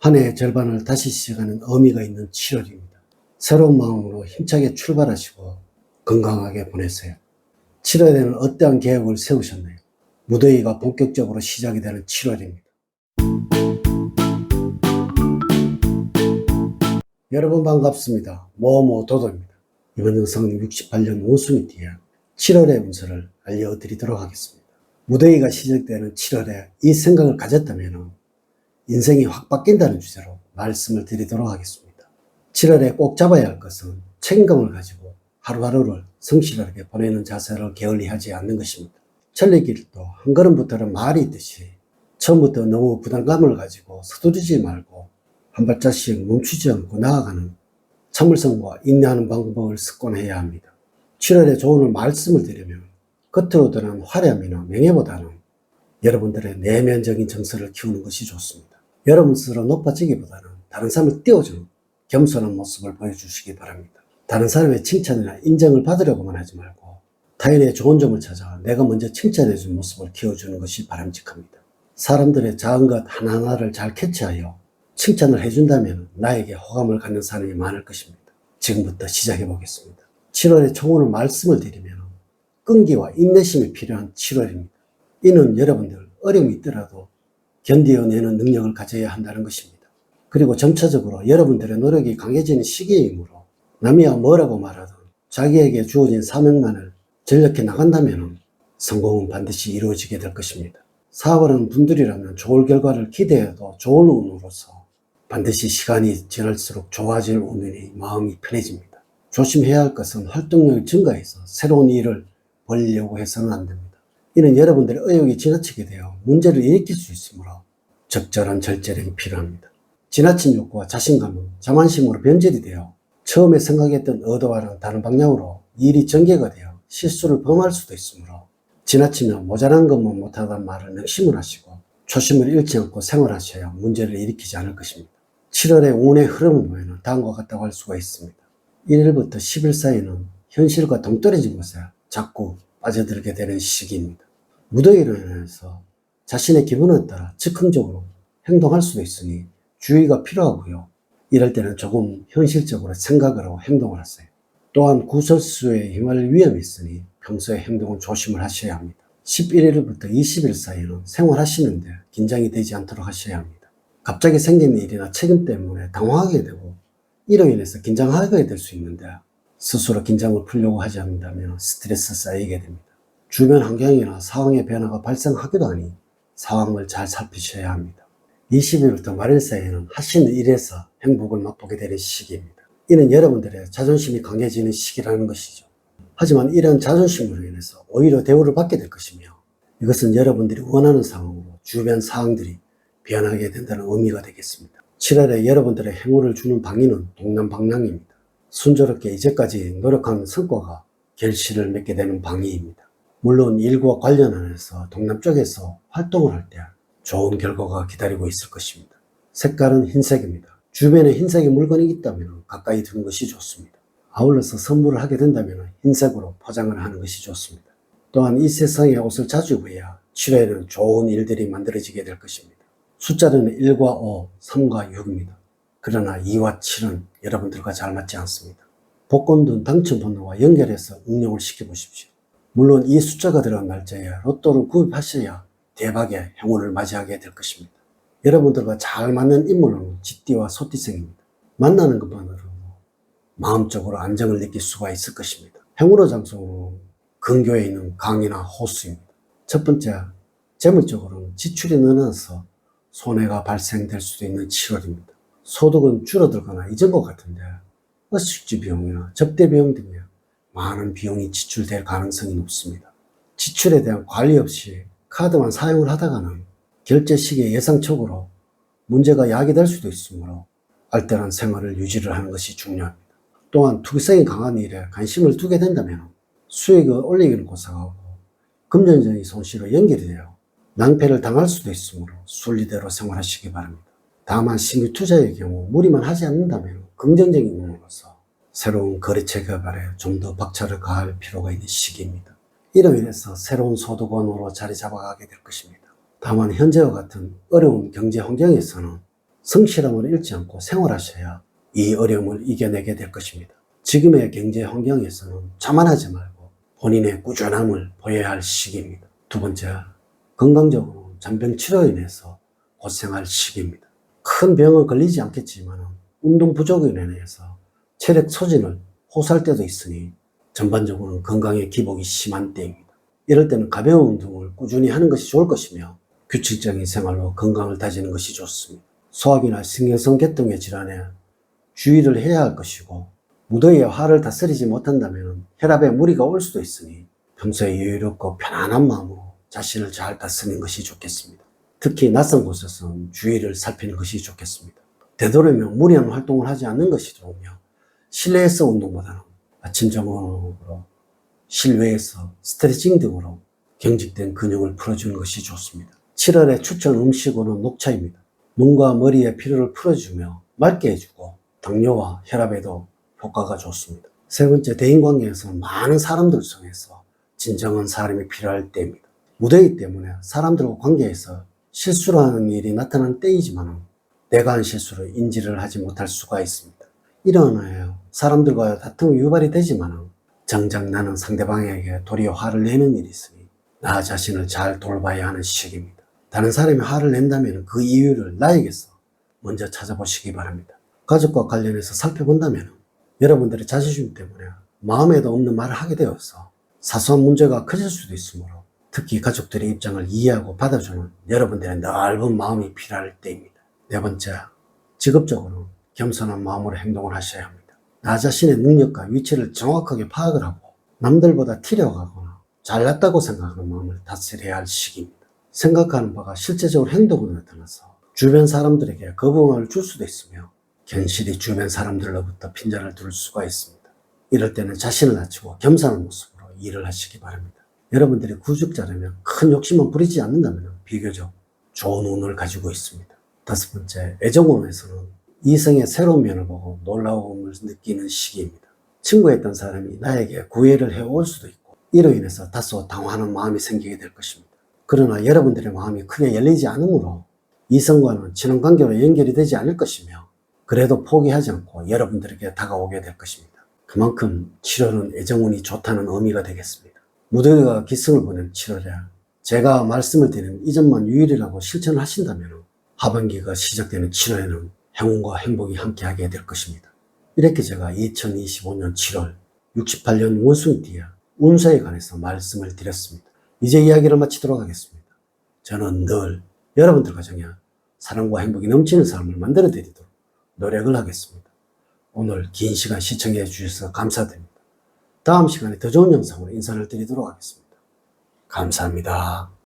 한 해의 절반을 다시 시작하는 의미가 있는 7월입니다. 새로운 마음으로 힘차게 출발하시고 건강하게 보내세요. 7월에는 어떠한 계획을 세우셨나요? 무더위가 본격적으로 시작이 되는 7월입니다. 여러분 반갑습니다. 도도입니다. 이번 영상은 68년 원숭이띠의 7월의 운세를 알려드리도록 하겠습니다. 무더위가 시작되는 7월에 이 생각을 가졌다면 인생이 확 바뀐다는 주제로 말씀을 드리도록 하겠습니다. 7월에 꼭 잡아야 할 것은 책임감을 가지고 하루하루를 성실하게 보내는 자세를 게을리하지 않는 것입니다. 천리길도 한 걸음부터는 말이 있듯이 처음부터 너무 부담감을 가지고 서두르지 말고 한 발짝씩 멈추지 않고 나아가는 참을성과 인내하는 방법을 습관해야 합니다. 7월에 조언을 말씀을 드리면 겉으로 드러난 화려함이나 명예보다는 여러분들의 내면적인 정서를 키우는 것이 좋습니다. 여러분 스스로 높아지기보다는 다른 사람을 띄워주는 겸손한 모습을 보여주시기 바랍니다. 다른 사람의 칭찬이나 인정을 받으려고만 하지 말고 타인의 좋은 점을 찾아 내가 먼저 칭찬해주는 모습을 키워주는 것이 바람직합니다. 사람들의 작은 것 하나하나를 잘 캐치하여 칭찬을 해준다면 나에게 호감을 갖는 사람이 많을 것입니다. 지금부터 시작해 보겠습니다. 7월에 총으로 말씀을 드리면 끈기와 인내심이 필요한 7월입니다. 이는 여러분들 어려움이 있더라도 견디어내는 능력을 가져야 한다는 것입니다. 그리고 점차적으로 여러분들의 노력이 강해지는 시기이므로 남이야 뭐라고 말하든 자기에게 주어진 사명만을 전력해 나간다면 성공은 반드시 이루어지게 될 것입니다. 사업을 하는 분들이라면 좋을 결과를 기대해도 좋은 운으로서 반드시 시간이 지날수록 좋아질 운이니 마음이 편해집니다. 조심해야 할 것은 활동력이 증가해서 새로운 일을 벌이려고 해서는 안 됩니다. 이는 여러분들의 의욕이 지나치게 되어 문제를 일으킬 수 있으므로 적절한 절제력이 필요합니다. 지나친 욕구와 자신감은 자만심으로 변질이 되어 처음에 생각했던 의도와는 다른 방향으로 일이 전개가 되어 실수를 범할 수도 있으므로 지나치면 모자란 것만 못하다는 말을 명심을 하시고 초심을 잃지 않고 생활하셔야 문제를 일으키지 않을 것입니다. 7월의 운의 흐름을 보면 다음과 같다고 할 수가 있습니다. 1일부터 10일 사이는 현실과 동떨어진 곳에 자꾸 빠져들게 되는 시기입니다. 무더위로 인해서 자신의 기분에 따라 즉흥적으로 행동할 수도 있으니 주의가 필요하고요. 이럴 때는 조금 현실적으로 생각을 하고 행동을 하세요. 또한 구설수에 휘말릴 위험이 있으니 평소에 행동은 조심을 하셔야 합니다. 11일부터 20일 사이는 생활하시는데 긴장이 되지 않도록 하셔야 합니다. 갑자기 생긴 일이나 책임 때문에 당황하게 되고 이로 인해서 긴장하게 될 수 있는데 스스로 긴장을 풀려고 하지 않는다면 스트레스 쌓이게 됩니다. 주변 환경이나 상황의 변화가 발생하기도 하니 상황을 잘 살피셔야 합니다. 20일부터 말일 사이에는 하시는 일에서 행복을 맛보게 되는 시기입니다. 이는 여러분들의 자존심이 강해지는 시기라는 것이죠. 하지만 이런 자존심으로 인해서 오히려 대우를 받게 될 것이며 이것은 여러분들이 원하는 상황으로 주변 상황들이 변하게 된다는 의미가 되겠습니다. 7월에 여러분들의 행운을 주는 방위는 동남방향입니다. 순조롭게 이제까지 노력한 성과가 결실을 맺게 되는 방위입니다. 물론 일과 관련해서 동남쪽에서 활동을 할 때 좋은 결과가 기다리고 있을 것입니다. 색깔은 흰색입니다. 주변에 흰색의 물건이 있다면 가까이 두는 것이 좋습니다. 아울러서 선물을 하게 된다면 흰색으로 포장을 하는 것이 좋습니다. 또한 이 세상에 옷을 자주 입어야 7월에는 좋은 일들이 만들어지게 될 것입니다. 숫자는 1과 5, 3과 6입니다. 그러나 2와 7은 여러분들과 잘 맞지 않습니다. 복권 등 당첨 번호와 연결해서 응용을 시켜보십시오. 물론 이 숫자가 들어간 날짜에 로또를 구입하셔야 대박의 행운을 맞이하게 될 것입니다. 여러분들과 잘 맞는 인물은 쥐띠와 소띠생입니다. 만나는 것만으로도 마음적으로 안정을 느낄 수가 있을 것입니다. 행운의 장소는 근교에 있는 강이나 호수입니다. 첫 번째, 재물적으로는 지출이 늘어나서 손해가 발생될 수도 있는 7월입니다. 소득은 줄어들거나 잊은 것 같은데 어식지 비용이나 접대 비용 등에 많은 비용이 지출될 가능성이 높습니다. 지출에 대한 관리 없이 카드만 사용을 하다가는 결제 시기에 예상적으로 문제가 야기될 수도 있으므로 알뜰한 생활을 유지를 하는 것이 중요합니다. 또한 투기성이 강한 일에 관심을 두게 된다면 수익을 올리기는 고사하고 금전적인 손실로 연결이 되어 낭패를 당할 수도 있으므로 순리대로 생활하시기 바랍니다. 다만 신규 투자의 경우 무리만 하지 않는다면 긍정적인 면으로서 새로운 거래처 개발에 좀 더 박차를 가할 필요가 있는 시기입니다. 이로 인해서 새로운 소득원으로 자리 잡아가게 될 것입니다. 다만 현재와 같은 어려운 경제 환경에서는 성실함을 잃지 않고 생활하셔야 이 어려움을 이겨내게 될 것입니다. 지금의 경제 환경에서는 자만하지 말고 본인의 꾸준함을 보여야 할 시기입니다. 두 번째, 건강적으로 잔병 치료로 인해서 고생할 시기입니다. 큰 병은 걸리지 않겠지만 운동 부족으로 인해서 체력 소진을 호소할 때도 있으니 전반적으로는 건강에 기복이 심한 때입니다. 이럴 때는 가벼운 운동을 꾸준히 하는 것이 좋을 것이며 규칙적인 생활로 건강을 다지는 것이 좋습니다. 소화기나 신경성 계통의 질환에 주의를 해야 할 것이고 무더위에 화를 다스리지 못한다면 혈압에 무리가 올 수도 있으니 평소에 여유롭고 편안한 마음으로 자신을 잘 다스리는 것이 좋겠습니다. 특히 낯선 곳에서는 주의를 살피는 것이 좋겠습니다. 되도록이면 무리한 활동을 하지 않는 것이 좋으며 실내에서 운동보다는 아침 저녁으로 실외에서 스트레칭 등으로 경직된 근육을 풀어주는 것이 좋습니다. 7월의 추천 음식으로는 녹차입니다. 눈과 머리의 피로를 풀어주며 맑게 해주고 당뇨와 혈압에도 효과가 좋습니다. 세 번째, 대인관계에서는 많은 사람들 속에서 진정한 사람이 필요할 때입니다. 무더위 때문에 사람들과 관계에서 실수를 하는 일이 나타나는 때이지만 내가 한 실수를 인지를 하지 못할 수가 있습니다. 이런 사람들과 다툼이 유발이 되지만 정작 나는 상대방에게 도리어 화를 내는 일이 있으니 나 자신을 잘 돌봐야 하는 시기입니다. 다른 사람이 화를 낸다면 그 이유를 나에게서 먼저 찾아보시기 바랍니다. 가족과 관련해서 살펴본다면 여러분들의 자존심 때문에 마음에도 없는 말을 하게 되어서 사소한 문제가 커질 수도 있으므로 특히 가족들의 입장을 이해하고 받아주는 여러분들의 넓은 마음이 필요할 때입니다. 네 번째, 직업적으로 겸손한 마음으로 행동을 하셔야 합니다. 나 자신의 능력과 위치를 정확하게 파악을 하고 남들보다 티려가거나 잘났다고 생각하는 마음을 다스려야 할 시기입니다. 생각하는 바가 실제적으로 행동으로 나타나서 주변 사람들에게 거부감을 줄 수도 있으며 견실히 주변 사람들로부터 핀잔을 둘 수가 있습니다. 이럴 때는 자신을 낮추고 겸손한 모습으로 일을 하시기 바랍니다. 여러분들이 구직자라면 큰 욕심만 부리지 않는다면 비교적 좋은 운을 가지고 있습니다. 다섯 번째, 애정운에서는 이성의 새로운 면을 보고 놀라움을 느끼는 시기입니다. 친구였던 사람이 나에게 구애를 해올 수도 있고 이로 인해서 다소 당황하는 마음이 생기게 될 것입니다. 그러나 여러분들의 마음이 크게 열리지 않으므로 이성과는 친한 관계로 연결이 되지 않을 것이며 그래도 포기하지 않고 여러분들에게 다가오게 될 것입니다. 그만큼 7월은 애정운이 좋다는 의미가 되겠습니다. 무더위가 기승을 부는 7월에 제가 말씀을 드리는 이 점만 유일이라고 실천을 하신다면 하반기가 시작되는 7월에는 행운과 행복이 함께하게 될 것입니다. 이렇게 제가 2025년 7월 68년 원숭이띠의 운세에 관해서 말씀을 드렸습니다. 이제 이야기를 마치도록 하겠습니다. 저는 늘 여러분들 가정에 사랑과 행복이 넘치는 삶을 만들어 드리도록 노력을 하겠습니다. 오늘 긴 시간 시청해 주셔서 감사드립니다. 다음 시간에 더 좋은 영상으로 인사를 드리도록 하겠습니다. 감사합니다.